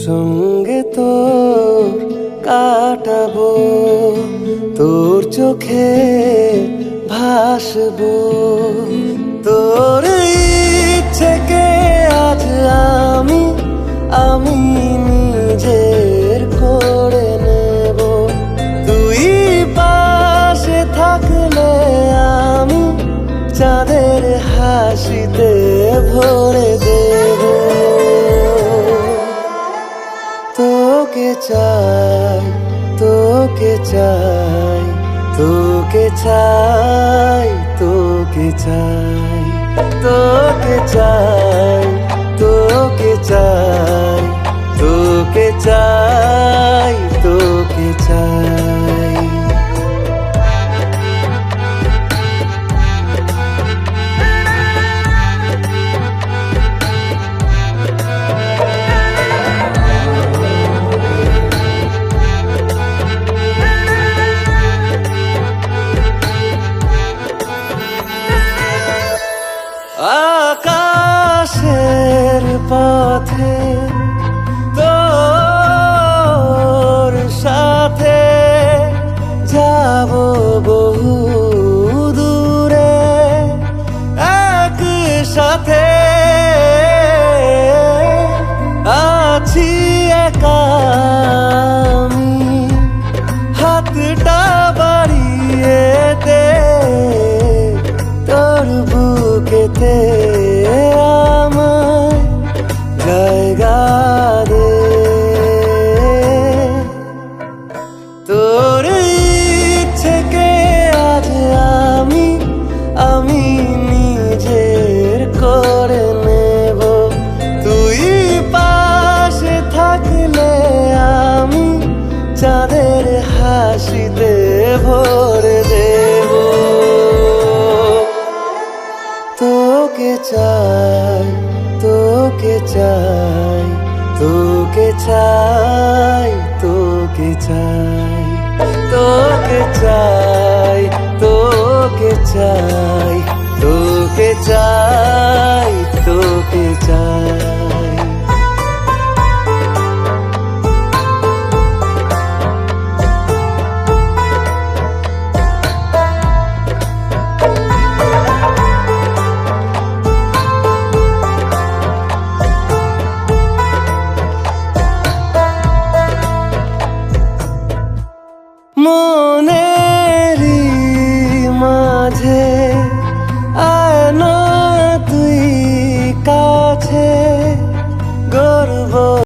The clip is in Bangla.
সঙ্গে তোর কাটাবো, তোর চোখে ভাসবো, তোর ইচ্ছেকে আজ আমি নিজের করে নেব। তুই পাশে থাকলে আমি চাঁদের হাসিতে ভরে দেব। তোকে চাই, তোকে চাই, তোকে চাই, তোকে চাই, তোকে চাই, তোকে চাই, তোকে চাই, তোকে চাই। আকাশের পথে তোর সাথে যাব বহু দূরে, একসাথে আছি একা আমি, হাতটা বাড়িয়ে দে তোর বুকেতে আমার জায়গা দে। তোর ইচ্ছেকে আজ আমি নিজের করে নেব। তুই পাশে থাকলে আমি চাঁদের হাসিতে ভরে দেব। তোকে চাই, তোকে চাই, তোকে চাই, তোকে চাই, তোকে চাই, তোকে চাই, তোকে চাই।